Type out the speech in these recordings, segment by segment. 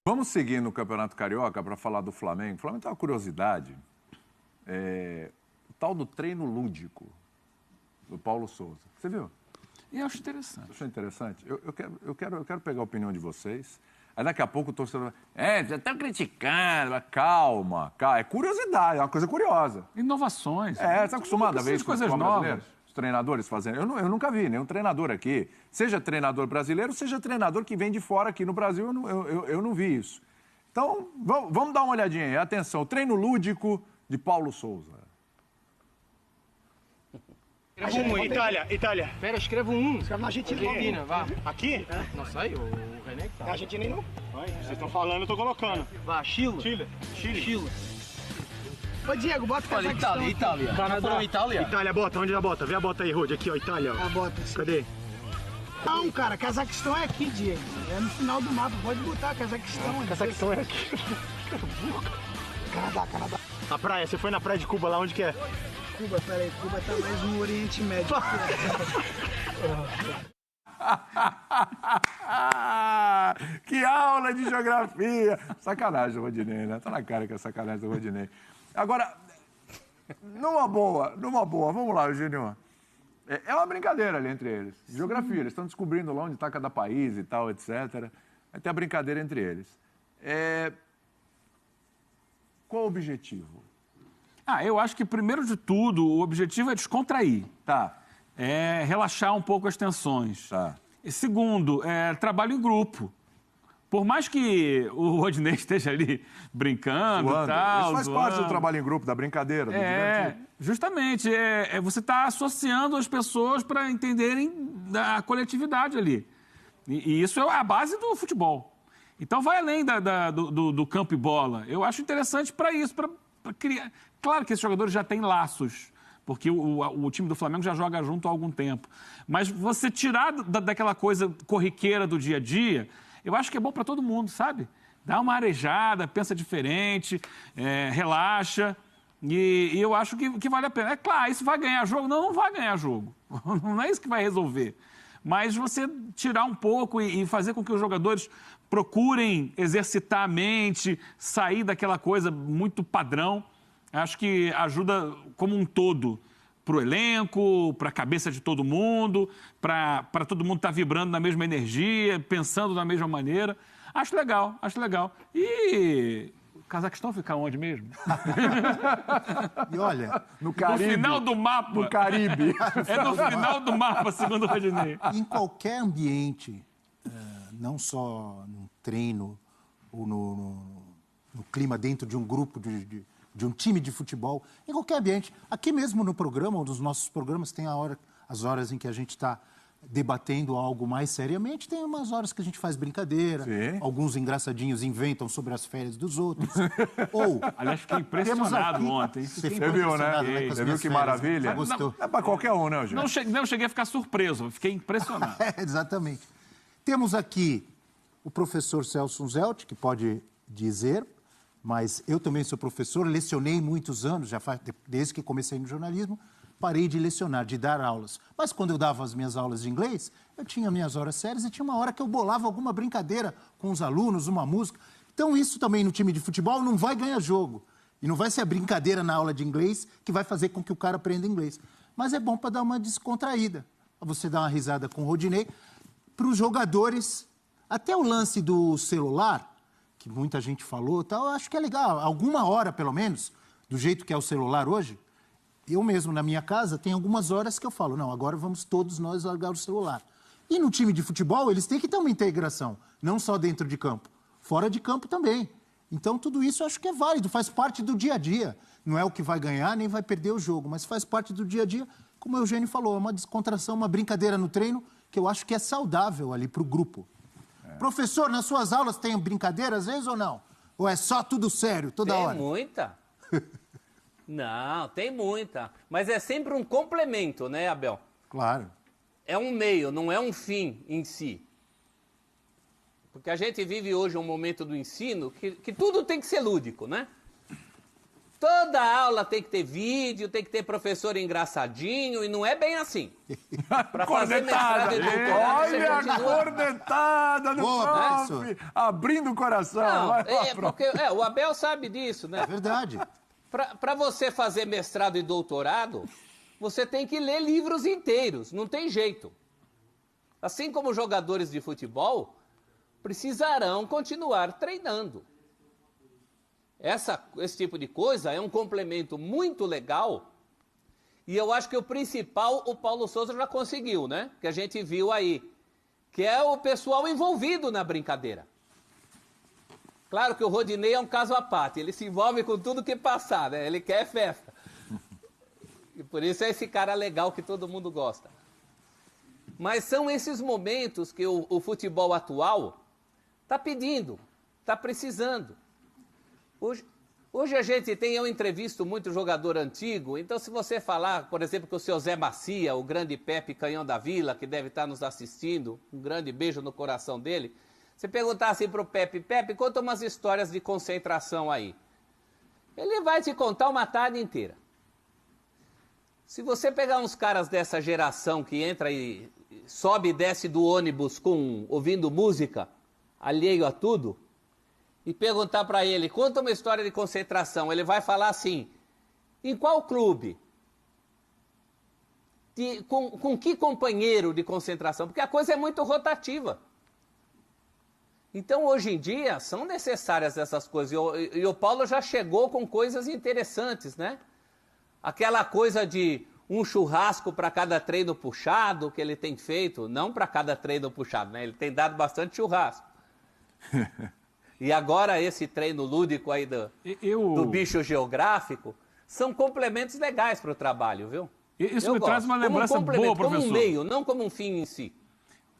Vamos seguir no Campeonato Carioca para falar do Flamengo. O Flamengo tem uma curiosidade. O tal do treino lúdico do Paulo Souza. Você viu? Eu acho interessante. Achou interessante? Eu quero pegar a opinião de vocês. Aí daqui a pouco o torcedor vai... já estão criticando. Calma. É curiosidade, é uma coisa curiosa. Inovações. Você está acostumado a ver isso com coisas os novas. brasileiros? Os treinadores fazendo. Eu nunca vi nenhum treinador aqui, seja treinador brasileiro, seja treinador que vem de fora aqui no Brasil, eu não vi isso. Então, vamos dar uma olhadinha aí. Atenção, treino lúdico de Paulo Souza. Escreva Itália. Pera, escreva um. Escreve na Argentina. Vá. Aqui? Não sai, o René que tá. É Argentina aí não? Vocês estão falando, eu tô colocando. Vá, Chile. Ô, Diego, bota o Cazaquistão. Itália. Canadá. Itália. Itália, bota. Onde é a bota? Vê a bota aí, Rod. Aqui, ó, Itália. Ó. A bota. Cadê? Não, cara, Cazaquistão é aqui, Diego. É no final do mapa. Pode botar Cazaquistão. Cazaquistão é aqui. Canadá. A praia, você foi na praia de Cuba, lá onde que é? Cuba, peraí. Cuba tá mais no Oriente Médio. Que aula de geografia! Sacanagem do Rodinei, né? Tá na cara que é sacanagem do Rodinei. Agora, numa boa, vamos lá, Eugênio. É uma brincadeira ali entre eles. Geografia, eles estão descobrindo lá onde está cada país e tal, etc. Aí tem a brincadeira entre eles. Qual o objetivo? Eu acho que, primeiro de tudo, o objetivo é descontrair. Tá. É relaxar um pouco as tensões. Tá. E segundo, trabalho em grupo. Por mais que o Rodinei esteja ali brincando e tal... Isso faz parte do trabalho em grupo, da brincadeira, do divertido. Justamente. Você está associando as pessoas para entenderem a coletividade ali. E isso é a base do futebol. Então, vai além do campo e bola. Eu acho interessante para isso, para criar... Claro que esses jogadores já têm laços, porque o time do Flamengo já joga junto há algum tempo. Mas você tirar daquela coisa corriqueira do dia a dia, eu acho que é bom para todo mundo, sabe? Dá uma arejada, pensa diferente, relaxa. E eu acho que vale a pena. É claro, isso vai ganhar jogo? Não vai ganhar jogo. Não é isso que vai resolver. Mas você tirar um pouco e fazer com que os jogadores procurem exercitar a mente, sair daquela coisa muito padrão, acho que ajuda como um todo para o elenco, para a cabeça de todo mundo, para todo mundo estar vibrando na mesma energia, pensando da mesma maneira. Acho legal. E o Cazaquistão fica onde mesmo? E olha, no Caribe. No final do mapa. No Caribe. É no final do mapa, segundo o Rodinei. Em qualquer ambiente, não só no treino ou no clima dentro de um grupo de um time de futebol, em qualquer ambiente. Aqui mesmo no programa, um dos nossos programas, tem as horas em que a gente está debatendo algo mais seriamente, tem umas horas que a gente faz brincadeira, Sim. Alguns engraçadinhos inventam sobre as férias dos outros. Ou, aliás, fiquei impressionado ontem. Você viu, né? Você viu que maravilha? Gostou? É para qualquer um, né, Eugênio? Não cheguei a ficar surpreso, fiquei impressionado. Exatamente. Temos aqui o professor Celso Zelt, que pode dizer, mas eu também sou professor, lecionei muitos anos, desde que comecei no jornalismo, parei de lecionar, de dar aulas. Mas quando eu dava as minhas aulas de inglês, eu tinha minhas horas sérias e tinha uma hora que eu bolava alguma brincadeira com os alunos, uma música. Então isso também no time de futebol não vai ganhar jogo. E não vai ser a brincadeira na aula de inglês que vai fazer com que o cara aprenda inglês. Mas é bom para dar uma descontraída, para você dar uma risada com o Rodinei. Para os jogadores, até o lance do celular, que muita gente falou, tal, eu acho que é legal. Alguma hora, pelo menos, do jeito que é o celular hoje, eu mesmo, na minha casa, tem algumas horas que eu falo, não, agora vamos todos nós largar o celular. E no time de futebol, eles têm que ter uma integração, não só dentro de campo, fora de campo também. Então, tudo isso eu acho que é válido, faz parte do dia a dia. Não é o que vai ganhar, nem vai perder o jogo, mas faz parte do dia a dia, como o Eugênio falou, é uma descontração, uma brincadeira no treino, que eu acho que é saudável ali para o grupo. Professor, nas suas aulas tem brincadeira às vezes ou não? Ou é só tudo sério, toda hora? Tem muita. Não, tem muita. Mas é sempre um complemento, né, Abel? Claro. É um meio, não é um fim em si. Porque a gente vive hoje um momento do ensino que tudo tem que ser lúdico, né? toda aula tem que ter vídeo, tem que ter professor engraçadinho, e não é bem assim. Para fazer mestrado e doutorado, você Olha a continua... cornetada do Boa, prof, professor. abrindo o coração. Não, Vai lá, prof. porque o Abel sabe disso, né? É verdade. Para você fazer mestrado e doutorado, você tem que ler livros inteiros, não tem jeito. Assim como jogadores de futebol precisarão continuar treinando. Esse tipo de coisa é um complemento muito legal, e eu acho que o principal o Paulo Souza já conseguiu, né? Que a gente viu aí, que é o pessoal envolvido na brincadeira. Claro que o Rodinei é um caso à parte, ele se envolve com tudo que passar, né? Ele quer festa. E por isso é esse cara legal que todo mundo gosta. Mas são esses momentos que o futebol atual está pedindo, está precisando. Hoje a gente tem, eu entrevisto muito jogador antigo, então se você falar, por exemplo, com o seu Zé Macia, o grande Pepe Canhão da Vila, que deve estar nos assistindo, um grande beijo no coração dele, você perguntar assim para o Pepe, Pepe, conta umas histórias de concentração aí. Ele vai te contar uma tarde inteira. Se você pegar uns caras dessa geração que entra e sobe e desce do ônibus ouvindo música, alheio a tudo, e perguntar para ele, conta uma história de concentração, ele vai falar assim, em qual clube? Com que companheiro de concentração? Porque a coisa é muito rotativa. Então, hoje em dia, são necessárias essas coisas. E o Paulo já chegou com coisas interessantes, né? Aquela coisa de um churrasco para cada treino puxado que ele tem feito, não para cada treino puxado, né? Ele tem dado bastante churrasco. E agora esse treino lúdico aí do bicho geográfico são complementos legais para o trabalho, viu? Isso me traz uma lembrança boa, professor. Como um meio, não como um fim em si.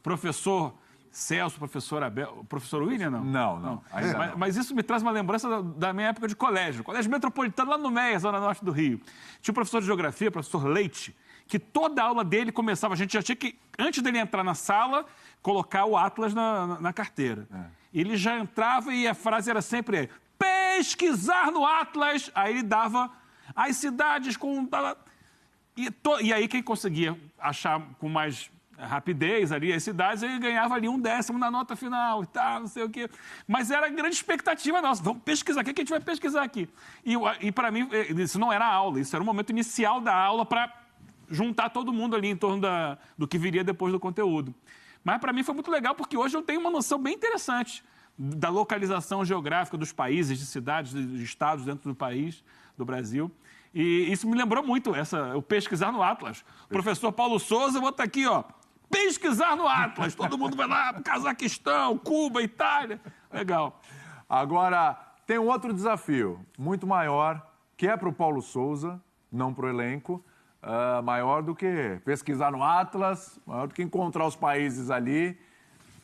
Professor Celso, professor Abel, professor William, não? Não. Ainda não. Mas isso me traz uma lembrança da minha época de colégio metropolitano lá no Meia, zona norte do Rio. Tinha um professor de geografia, professor Leite, que toda a aula dele começava, a gente já tinha que, antes dele entrar na sala, colocar o Atlas na carteira. Ele já entrava e a frase era sempre pesquisar no Atlas. Aí ele dava as cidades com... E aí quem conseguia achar com mais rapidez ali as cidades, ele ganhava ali 1/10 na nota final e tal, não sei o quê. Mas era a grande expectativa nossa. Vamos pesquisar, o que a gente vai pesquisar aqui? E para mim, isso não era aula, isso era o momento inicial da aula para juntar todo mundo ali em torno do que viria depois do conteúdo. Mas para mim foi muito legal, porque hoje eu tenho uma noção bem interessante da localização geográfica dos países, de cidades, de estados dentro do país, do Brasil. E isso me lembrou muito, o pesquisar no Atlas. O professor Paulo Souza, vou estar aqui, ó, pesquisar no Atlas. Todo mundo vai lá, Cazaquistão, Cuba, Itália. Legal. Agora, tem um outro desafio, muito maior, que é para o Paulo Souza, não para o elenco, maior do que pesquisar no Atlas, maior do que encontrar os países ali.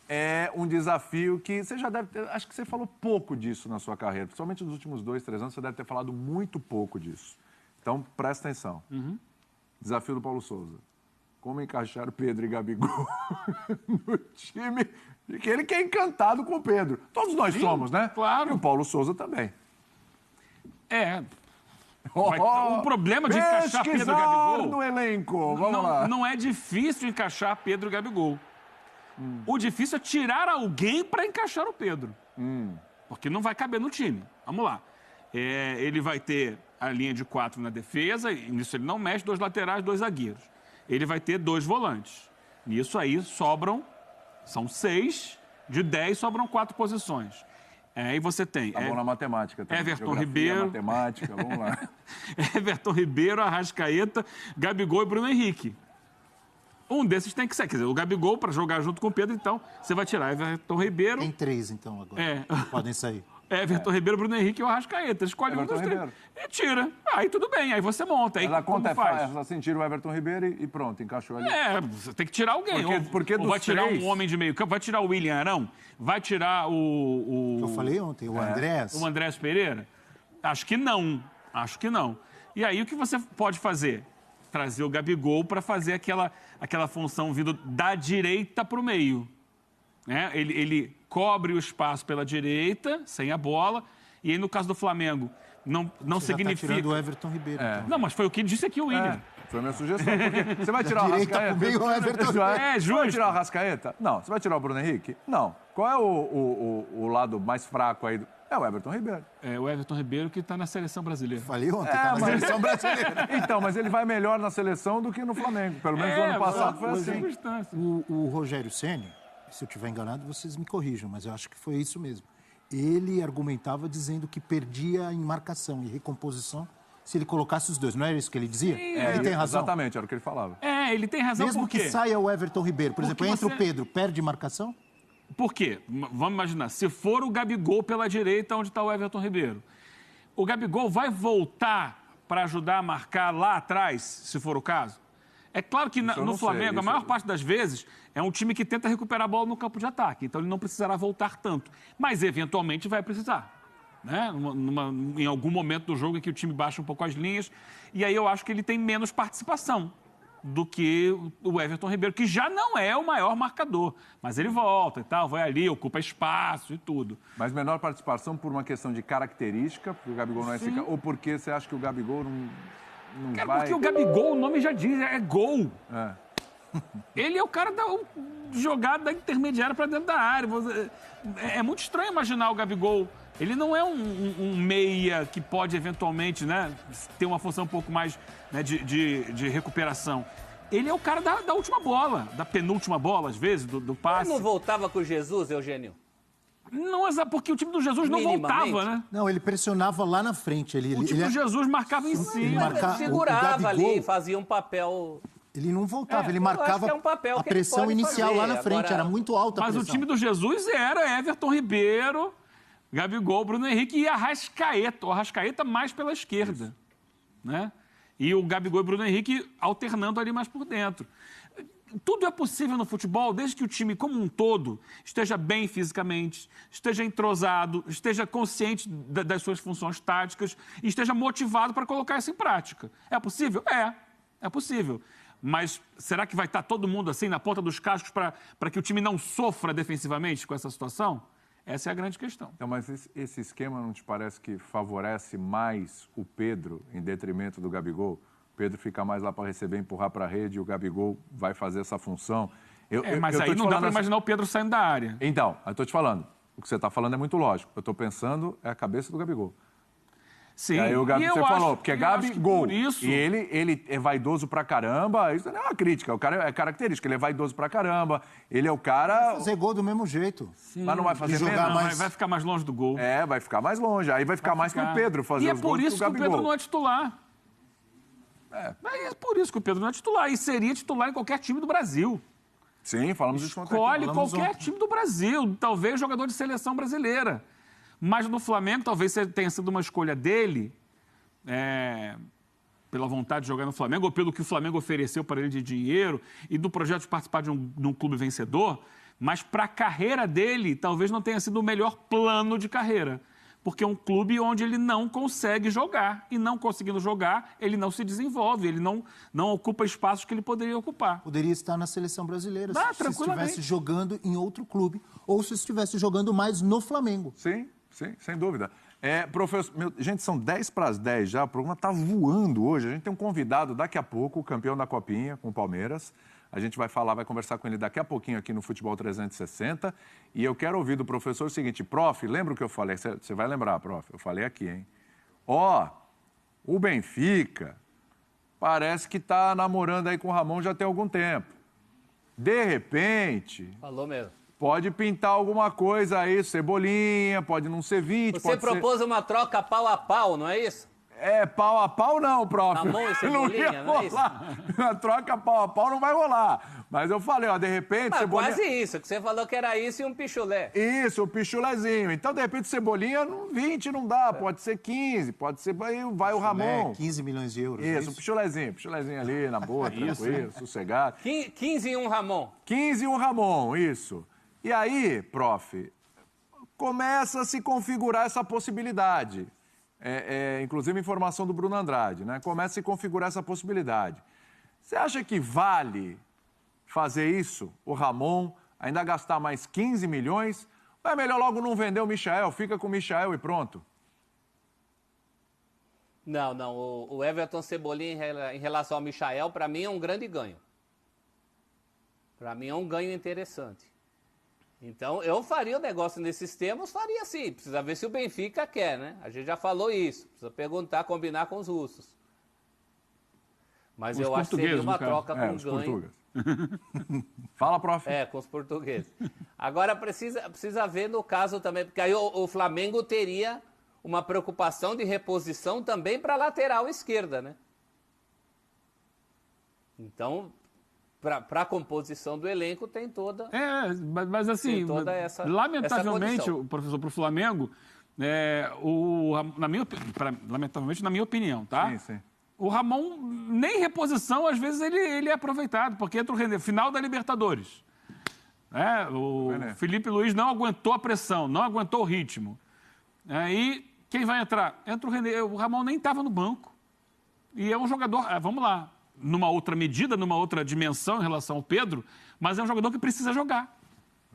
É um desafio que você já deve ter... Acho que você falou pouco disso na sua carreira. Principalmente nos últimos 2, 3 anos, você deve ter falado muito pouco disso. Então, presta atenção. Desafio do Paulo Souza. Como encaixar o Pedro e Gabigol no time? Porque ele que é encantado com o Pedro. Todos nós somos, né? Claro. E o Paulo Souza também. O problema de encaixar Pedro e Gabigol... no elenco. Vamos lá. Não é difícil encaixar Pedro e Gabigol. O difícil é tirar alguém para encaixar o Pedro. Porque não vai caber no time. Vamos lá. Ele vai ter a linha de 4 na defesa, e nisso ele não mexe, 2 laterais, 2 zagueiros. Ele vai ter 2 volantes. Nisso aí são 6, de 10 sobram 4 posições. Aí você tem... Tá bom na matemática. Também. Everton Geografia, Ribeiro. matemática, vamos lá. Everton Ribeiro, Arrascaeta, Gabigol e Bruno Henrique. Um desses tem que ser. Quer dizer, o Gabigol, para jogar junto com o Pedro, então, você vai tirar Everton Ribeiro... Tem 3, então, agora. Podem sair. Everton Ribeiro, Bruno Henrique e o Arrascaeta. Escolhe Everton um dos 3 Ribeiro. e tira. Aí tudo bem, aí você monta. Aí Mas a como conta faz? assim, tira o Everton Ribeiro e pronto, encaixou ali. Você tem que tirar alguém. Porque ou vai dos tirar 3... um homem de meio campo, vai tirar o William Arão, vai tirar Eu falei ontem, o Andrés. o Andrés Pereira? Acho que não. E aí o que você pode fazer? Trazer o Gabigol para fazer aquela função vindo da direita para o meio. Né? Ele cobre o espaço pela direita, sem a bola, e aí no caso do Flamengo, não Você já significa... tá tirando o Everton Ribeiro. Então. Não, mas foi o que disse aqui o William. Foi a minha sugestão. Porque você vai tirar o Direita Arrascaeta? pro meio, o Everton Você vai justo. tirar o Arrascaeta? Não. Você vai tirar o Bruno Henrique? Não. Qual é o lado mais fraco aí? É o Everton Ribeiro. É o Everton Ribeiro que está na seleção brasileira. Falei ontem, tá na seleção brasileira. Então, mas ele vai melhor na seleção do que no Flamengo. Pelo menos no ano passado foi assim. Circunstância. O Rogério Ceni, se eu estiver enganado, vocês me corrijam, mas eu acho que foi isso mesmo. Ele argumentava dizendo que perdia em marcação e recomposição se ele colocasse os dois. Não era isso que ele dizia? Ele tem razão. Exatamente, era o que ele falava. Ele tem razão. Mesmo por quê? que saia o Everton Ribeiro, por exemplo, entra você- o Pedro, perde marcação? Por quê? Vamos imaginar, se for o Gabigol pela direita, onde está o Everton Ribeiro, o Gabigol vai voltar para ajudar a marcar lá atrás, se for o caso? É claro que eu no não sei, Flamengo, a isso maior eu- parte das vezes, é um time que tenta recuperar a bola no campo de ataque, então ele não precisará voltar tanto. Mas, eventualmente, vai precisar. Né? Em algum momento do jogo em que o time baixa um pouco as linhas, e aí eu acho que ele tem menos participação do que o Everton Ribeiro, que já não é o maior marcador, mas ele volta e tal, vai ali, ocupa espaço e tudo. Mas menor participação por uma questão de característica, porque o Gabigol não é esse cara, ou porque você acha que o Gabigol não Cara, vai... porque o Gabigol, o nome já diz, é gol. É. Ele é o cara da jogada da intermediária para dentro da área. É muito estranho imaginar o Gabigol. Ele não é um meia que pode eventualmente, né, ter uma função um pouco mais, né, de recuperação. Ele é o cara da última bola, da penúltima bola, às vezes, do passe. Não voltava com o Jesus, Eugênio? Não, porque o time do Jesus não Minimamente. voltava, né? Não, ele pressionava lá na frente. O time do Jesus marcava em Ele cima. marca- Segurava o Gabigol- ali, fazia um papel... Ele não voltava, ele eu marcava acho que é um papel a que ele pressão pode inicial fazer. lá na frente, Agora- era muito alta a Mas o pressão. time do Jesus era Everton Ribeiro, Gabigol, Bruno Henrique e Arrascaeta. O Arrascaeta mais pela esquerda. Né? E o Gabigol e Bruno Henrique alternando ali mais por dentro. Tudo é possível no futebol, desde que o time como um todo esteja bem fisicamente, esteja entrosado, esteja consciente das suas funções táticas e esteja motivado para colocar isso em prática. É possível? É possível. Mas será que vai estar todo mundo assim na ponta dos cascos para que o time não sofra defensivamente com essa situação? Essa é a grande questão. Então, mas esse esquema não te parece que favorece mais o Pedro em detrimento do Gabigol? O Pedro fica mais lá para receber, empurrar para a rede e o Gabigol vai fazer essa função. Mas eu tô aí te não dá falando para imaginar o Pedro saindo da área. Então, eu estou te falando. O que você está falando é muito lógico. Eu estou pensando é a cabeça do Gabigol. Sim, E aí o Gabi, e eu você acho- falou, porque é eu acho que Gabigol. por isso... E ele é vaidoso pra caramba. Isso não é uma crítica, o cara é característica. Ele é vaidoso pra caramba. Ele é o cara. Fazer gol do mesmo jeito. Mas não vai fazer jogar menos. mais- Vai ficar mais longe do gol. É, vai ficar mais longe. Aí vai ficar mais pro Pedro fazer E é os por gols isso do que o Gabigol. Pedro não é titular. É por isso que o Pedro não é titular. E seria titular em qualquer time do Brasil. Sim, falamos isso ontem. Escolhe falamos qualquer ontem. time do Brasil. Talvez jogador de seleção brasileira. Mas no Flamengo, talvez tenha sido uma escolha dele, pela vontade de jogar no Flamengo, ou pelo que o Flamengo ofereceu para ele de dinheiro, e do projeto de participar de um clube vencedor. Mas para a carreira dele, talvez não tenha sido o melhor plano de carreira. Porque é um clube onde ele não consegue jogar. E não conseguindo jogar, ele não se desenvolve, ele não ocupa espaços que ele poderia ocupar. Poderia estar na seleção brasileira Dá, se tranquilamente. estivesse jogando em outro clube ou se estivesse jogando mais no Flamengo. Sim, sem dúvida. Professor, gente, são 10 para as 10 já, o programa está voando hoje. A gente tem um convidado daqui a pouco, o campeão da Copinha com o Palmeiras. A gente vai conversar com ele daqui a pouquinho aqui no Futebol 360. E eu quero ouvir do professor o seguinte, prof, lembra o que eu falei? Você vai lembrar, prof, eu falei aqui, hein? O Benfica parece que está namorando aí com o Ramon já tem algum tempo. De repente, Falou mesmo. pode pintar alguma coisa aí, Cebolinha, pode não ser 20, Você pode propôs uma troca pau a pau, não é isso? pau a pau não, prof. Ramon e Cebolinha, não é isso? A troca pau a pau não vai rolar. Mas eu falei, de repente, Mas Cebolinha... quase isso, que você falou que era isso e um pichulé. Isso, o pichulezinho. Então, de repente, Cebolinha, 20 não dá, pode ser 15, pode ser... Aí vai o Ramon. 15 milhões de euros. Isso, um pichulezinho ali, na boa, tranquilo, sossegado. 15 e um Ramon. 15 e um Ramon, isso. E aí, prof, começa a se configurar essa possibilidade. Inclusive, informação do Bruno Andrade, né? Começa a se configurar essa possibilidade. Você acha que vale fazer isso, o Ramon, ainda gastar mais 15 milhões? Ou é melhor logo não vender o Michael, fica com o Michael e pronto? Não. O Everton Cebolinha, em relação ao Michael, para mim é um grande ganho. Para mim é um ganho interessante. Então, eu faria o negócio nesses termos, faria sim. Precisa ver se o Benfica quer, né? A gente já falou isso. Precisa perguntar, combinar com os russos. Mas Os eu acho que seria portugueses, uma no caso. troca com os ganho. portugueses. Fala, prof. Com os portugueses. Agora, precisa ver no caso também, porque aí o Flamengo teria uma preocupação de reposição também para a lateral esquerda, né? Então, para a composição do elenco tem toda... Mas assim, tem toda essa lamentavelmente, condição. professor, para o Flamengo, lamentavelmente, na minha opinião, tá? Sim. O Ramon, nem reposição, às vezes ele é aproveitado, porque entra o René, final da Libertadores. O Felipe Luiz não aguentou a pressão, não aguentou o ritmo. Aí, quem vai entrar? Entra o René. O Ramon nem estava no banco. E é um jogador, vamos lá, numa outra medida, numa outra dimensão em relação ao Pedro, mas é um jogador que precisa jogar.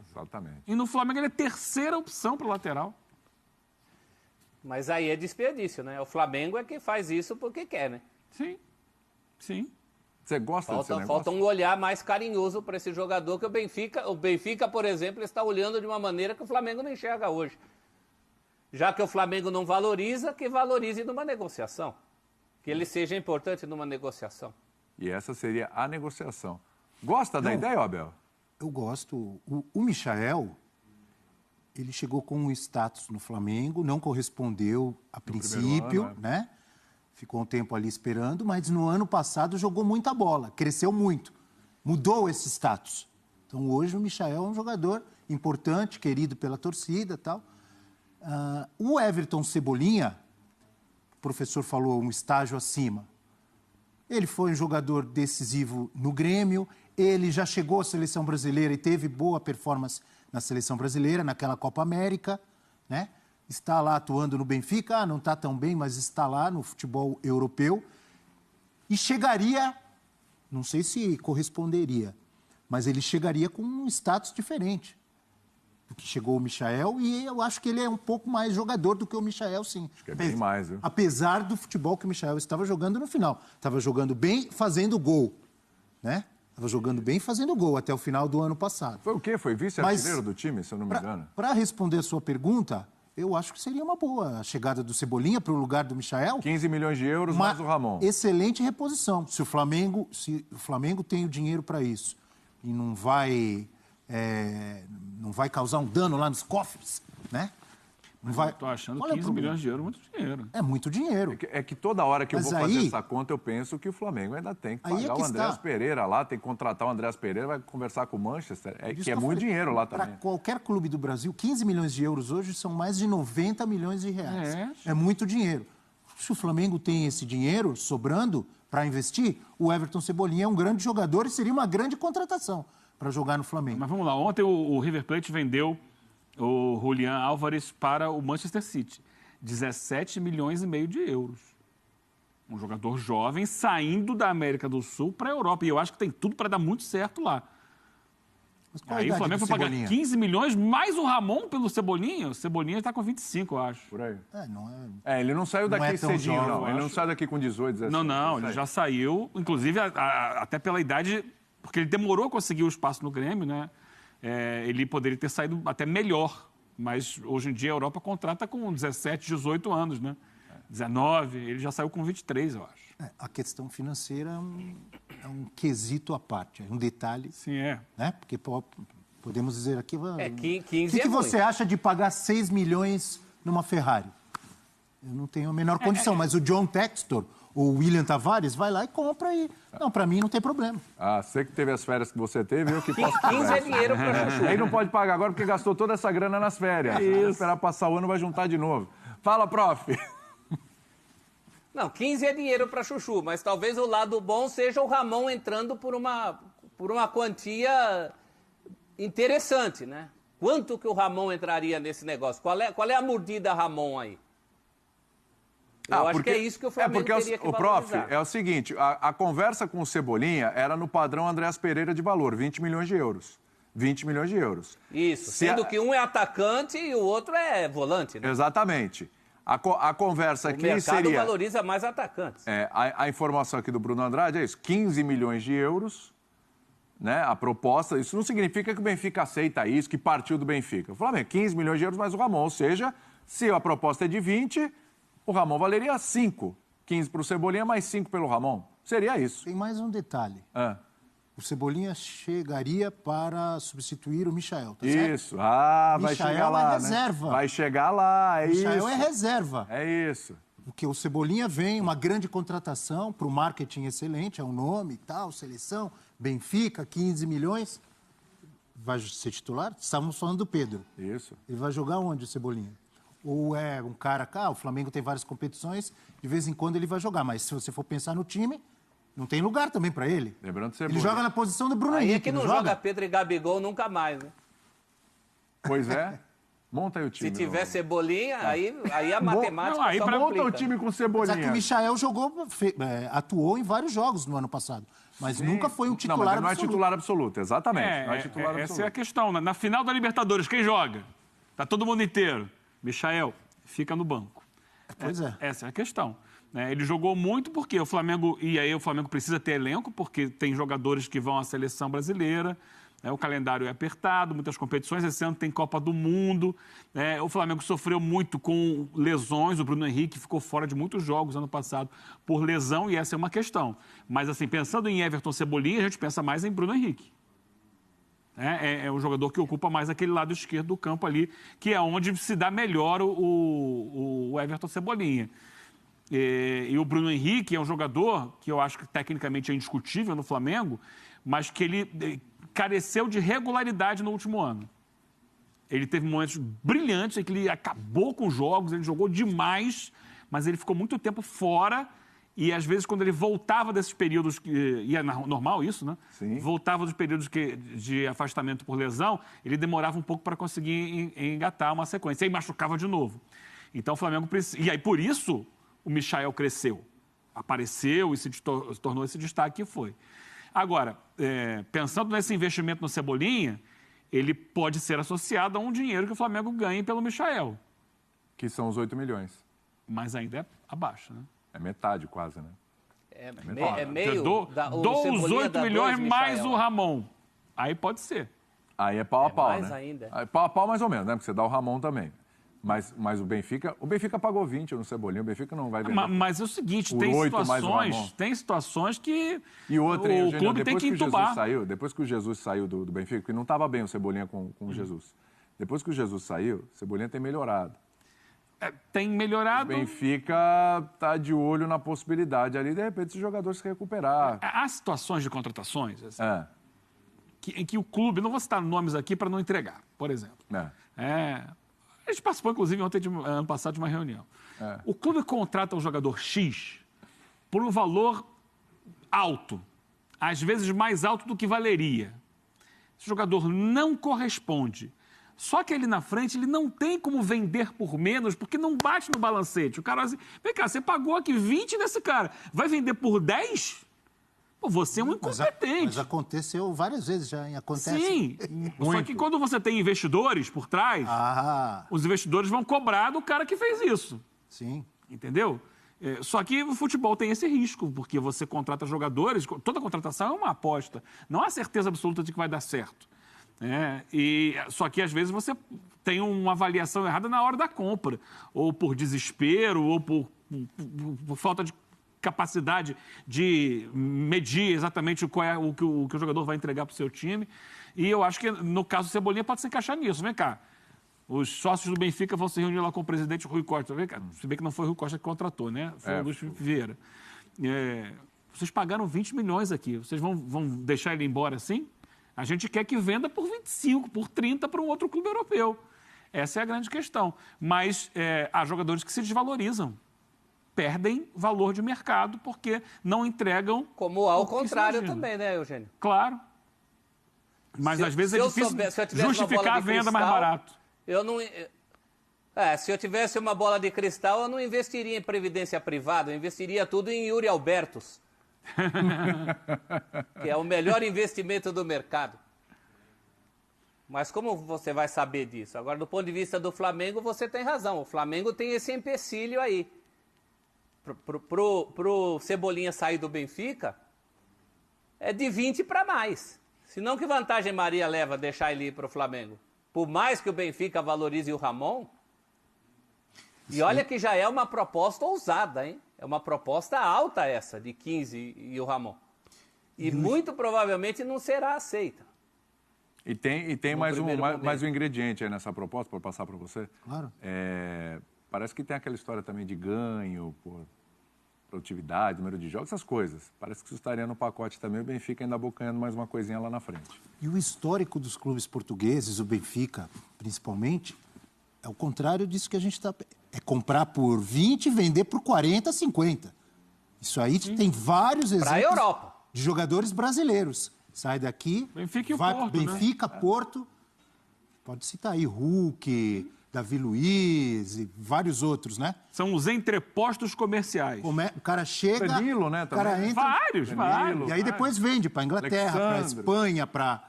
Exatamente. E no Flamengo ele é terceira opção para o lateral. Mas aí é desperdício, né? O Flamengo é que faz isso porque quer, né? Sim. Você gosta desse negócio? Falta um olhar mais carinhoso para esse jogador que o Benfica, por exemplo, está olhando de uma maneira que o Flamengo não enxerga hoje. Já que o Flamengo não valoriza, que valorize numa negociação. Que ele seja importante numa negociação. E essa seria a negociação. Gosta da ideia, Abel? Eu gosto. O Michael, ele chegou com um status no Flamengo, não correspondeu a princípio, ano, né? Ficou um tempo ali esperando, mas no ano passado jogou muita bola, cresceu muito, mudou esse status. Então hoje o Michael é um jogador importante, querido pela torcida e tal. O Everton Cebolinha, o professor falou um estágio acima. Ele foi um jogador decisivo no Grêmio, ele já chegou à seleção brasileira e teve boa performance na seleção brasileira, naquela Copa América, né? Está lá atuando no Benfica, não está tão bem, mas está lá no futebol europeu. E chegaria, não sei se corresponderia, mas ele chegaria com um status diferente do que chegou o Michael, e eu acho que ele é um pouco mais jogador do que o Michael, sim. Acho que é bem mais, viu? Apesar do futebol que o Michael estava jogando no final. Estava jogando bem, fazendo gol, né? Estava jogando bem, fazendo gol até o final do ano passado. Foi o quê? Foi vice-artilheiro do time, se eu não me engano? Para responder a sua pergunta, eu acho que seria uma boa a chegada do Cebolinha para o lugar do Michael. 15 milhões de euros mais o Ramon. Excelente reposição. Se o Flamengo tem o dinheiro para isso e não vai causar um dano lá nos cofres, né? Não vai... Estou achando 15 milhões de euros muito dinheiro. É muito dinheiro. É que toda hora que eu Mas vou fazer aí- essa conta, eu penso que o Flamengo ainda tem que Aí pagar é que o Andréas está. Pereira lá, tem que contratar o Andréas Pereira, vai conversar com o Manchester, que é muito dinheiro lá também. Para qualquer clube do Brasil, 15 milhões de euros hoje são mais de 90 milhões de reais. É muito dinheiro. Se o Flamengo tem esse dinheiro sobrando para investir, o Everton Cebolinha é um grande jogador e seria uma grande contratação para jogar no Flamengo. Mas vamos lá, ontem o River Plate vendeu o Julián Álvares para o Manchester City. 17 milhões e meio de euros. Um jogador jovem saindo da América do Sul para a Europa. E eu acho que tem tudo para dar muito certo lá. Mas qual a Aí o idade Flamengo do foi pagar Cebolinha? 15 milhões mais o Ramon pelo Cebolinha. O Cebolinha está com 25, eu acho. Por aí. Não é... Ele não saiu Não daqui é tão cedinho, jovem, não. eu Ele não acho. saiu daqui com 18, 17. Não, ele já saiu, inclusive até pela idade, porque ele demorou a conseguir o espaço no Grêmio, né? Ele poderia ter saído até melhor, mas hoje em dia a Europa contrata com 17, 18 anos, né? 19, ele já saiu com 23, eu acho. A questão financeira é um quesito à parte, é um detalhe, Sim, é. né? Porque podemos dizer aqui... 15 O que é você muito. acha de pagar 6 milhões numa Ferrari? Eu não tenho a menor condição, mas o John Textor, o William Tavares, vai lá e compra e... Não, para mim não tem problema. Ah, você que teve as férias que você teve, eu que posso pagar. 15 é dinheiro para Chuchu. Aí não pode pagar agora porque gastou toda essa grana nas férias. Vai esperar passar o ano, vai juntar de novo. Fala, prof. Não, 15 é dinheiro para Chuchu, mas talvez o lado bom seja o Ramon entrando por uma quantia interessante, né? Quanto que o Ramon entraria nesse negócio? Qual é a mordida Ramon aí? Eu acho que é isso que o Flamengo teria que o prof, valorizar. é o seguinte, a conversa com o Cebolinha era no padrão Andréas Pereira de valor, 20 milhões de euros. 20 milhões de euros. Isso, Se sendo que um é atacante e o outro é volante, né? Exatamente. A conversa O aqui mercado seria... valoriza mais atacantes. A informação aqui do Bruno Andrade é isso, 15 milhões de euros, né? A proposta, isso não significa que o Benfica aceita isso, que partiu do Benfica. O Flamengo, 15 milhões de euros mais o Ramon, ou seja, se a proposta é de 20, o Ramon valeria 5. 15 para o Cebolinha, mais 5 pelo Ramon. Seria isso. Tem mais um detalhe. Ah. O Cebolinha chegaria para substituir o Michael, tá certo? Isso. Ah, vai Michael chegar lá, é né? reserva. Vai chegar lá, é Michael isso. é reserva. É isso. Porque o Cebolinha vem, uma grande contratação para o marketing excelente, é um nome e tal, seleção, Benfica, 15 milhões. Vai ser titular? Estávamos falando do Pedro. Isso. Ele vai jogar onde, o Cebolinha? Ou é um cara cá, o Flamengo tem várias competições, de vez em quando ele vai jogar, mas se você for pensar no time, não tem lugar também para ele. Lembrando que Ele joga na posição do Bruno Aí Henrique, é que não joga? joga Pedro e Gabigol nunca mais, né? Pois é. Monta aí o time. Se tiver meu. Cebolinha, aí a matemática Não, aí só pra- Monta complica. o time com Mas é Cebolinha. que o Michael jogou, atuou em vários jogos no ano passado, mas nunca foi um Não, titular mas ele não é absoluto. titular absoluto, exatamente. Não é titular essa é a absoluto. questão. Na final da Libertadores, quem joga? Tá todo mundo inteiro. Michael fica no banco. Pois é. Essa é a questão. Né? Ele jogou muito porque o Flamengo... E aí o Flamengo precisa ter elenco, porque tem jogadores que vão à seleção brasileira. Né? O calendário é apertado, muitas competições. Esse ano tem Copa do Mundo. Né? O Flamengo sofreu muito com lesões. O Bruno Henrique ficou fora de muitos jogos ano passado por lesão, e essa é uma questão. Mas, assim, pensando em Everton Cebolinha, a gente pensa mais em Bruno Henrique. É o jogador que ocupa mais aquele lado esquerdo do campo ali, que é onde se dá melhor o Everton Cebolinha. E o Bruno Henrique é um jogador que eu acho que tecnicamente é indiscutível no Flamengo, mas que ele careceu de regularidade no último ano. Ele teve momentos brilhantes em que ele acabou com os jogos, ele jogou demais, mas ele ficou muito tempo fora. E, às vezes, quando ele voltava desses períodos, e é normal isso, né? Sim. Voltava dos períodos de afastamento por lesão, ele demorava um pouco para conseguir engatar uma sequência. E aí machucava de novo. Então, o Flamengo precisa... E aí, por isso, o Michael cresceu. Apareceu e se tornou esse destaque que foi. Agora, pensando nesse investimento no Cebolinha, ele pode ser associado a um dinheiro que o Flamengo ganhe pelo Michael. Que são os 8 milhões. Mas ainda é abaixo, né? É metade quase, né? É meio... Dou os 8 milhões mais o Ramon. Aí pode ser. Aí é pau a pau, mais né? ainda. Aí, pau a pau mais ou menos, né? Porque você dá o Ramon também. Mas o Benfica pagou 20 no Cebolinha, o Benfica não vai vender. Mas é o seguinte, Por 8 mais o Ramon. tem situações que E outra, hein, o Eugênio, clube tem que entubar. Depois que o Jesus saiu do Benfica, porque não estava bem o Cebolinha com o Jesus. Depois que o Jesus saiu, o Cebolinha tem melhorado. Tem O melhorado. Benfica está de olho na possibilidade ali, de repente, esse jogador se recuperar. Há situações de contratações assim, É, em que o clube, não vou citar nomes aqui para não entregar, por exemplo. A gente participou, inclusive, ano passado de uma reunião. O clube contrata um jogador X por um valor alto, às vezes mais alto do que valeria. Esse jogador não corresponde. Só que ele na frente, ele não tem como vender por menos, porque não bate no balancete. O cara vai assim, vem cá, você pagou aqui 20 nesse cara, vai vender por 10? Pô, você é um incompetente. Mas aconteceu várias vezes já, hein? Acontece. Sim, só que quando você tem investidores por trás, os investidores vão cobrar do cara que fez isso. Sim. Entendeu? Só que o futebol tem esse risco, porque você contrata jogadores, toda contratação é uma aposta. Não há certeza absoluta de que vai dar certo. Só que às vezes você tem uma avaliação errada na hora da compra, ou por desespero, ou por falta de capacidade de medir exatamente o que o jogador vai entregar para o seu time. E eu acho que no caso do Cebolinha pode se encaixar nisso. Vem cá, os sócios do Benfica vão se reunir lá com o presidente Rui Costa. Vem cá, se bem que não foi o Rui Costa que contratou, né? Foi o Luiz Vieira. Vocês pagaram 20 milhões aqui, vocês vão deixar ele embora assim? A gente quer que venda por 25, por 30 para um outro clube europeu. Essa é a grande questão. Mas há jogadores que se desvalorizam. Perdem valor de mercado porque não entregam... Como ao o que se contrário imagina. também, né, Eugênio? Claro. Mas às vezes é difícil justificar a venda mais barato. Eu não... se eu tivesse uma bola de cristal, eu não investiria em previdência privada, eu investiria tudo em Yuri Albertos. Que é o melhor investimento do mercado. Mas como você vai saber disso? Agora, do ponto de vista do Flamengo, você tem razão. O Flamengo tem esse empecilho aí. Pro Cebolinha sair do Benfica, é de 20 para mais. Senão, que vantagem Maria leva deixar ele ir pro Flamengo? Por mais que o Benfica valorize o Ramon. E olha que já é uma proposta ousada, hein? É uma proposta alta essa, de 15 e o Ramon. E muito provavelmente não será aceita. E tem mais um ingrediente aí nessa proposta, para passar para você. Claro. Parece que tem aquela história também de ganho, por produtividade, número de jogos, essas coisas. Parece que isso estaria no pacote também, o Benfica ainda abocanhando mais uma coisinha lá na frente. E o histórico dos clubes portugueses, o Benfica principalmente, é o contrário disso que a gente está... É comprar por 20 e vender por 40, 50. Isso aí tem vários exemplos Europa. de jogadores brasileiros. Sai daqui, Benfica e o vai Porto, para Benfica, né? Porto, pode citar aí Hulk, Davi Luiz e vários outros, né? São os entrepostos comerciais. O cara chega, Danilo, né, o cara também. entra, Vários. e aí depois vende para Inglaterra, para Alexandre. Espanha, para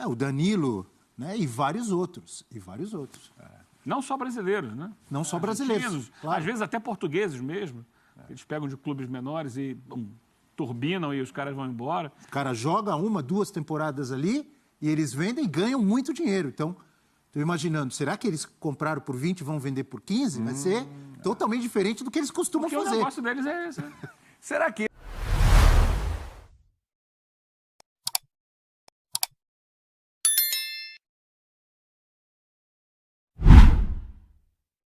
o Danilo, né? E vários outros. Não só brasileiros, né? Não só brasileiros. Argentinos, Claro. Às vezes até portugueses mesmo. Eles pegam de clubes menores e turbinam e os caras vão embora. O cara joga 1, 2 temporadas ali e eles vendem e ganham muito dinheiro. Então, estou imaginando, será que eles compraram por 20 e vão vender por 15? Vai ser totalmente diferente do que eles costumam Porque o fazer. negócio deles é esse. Né? Será que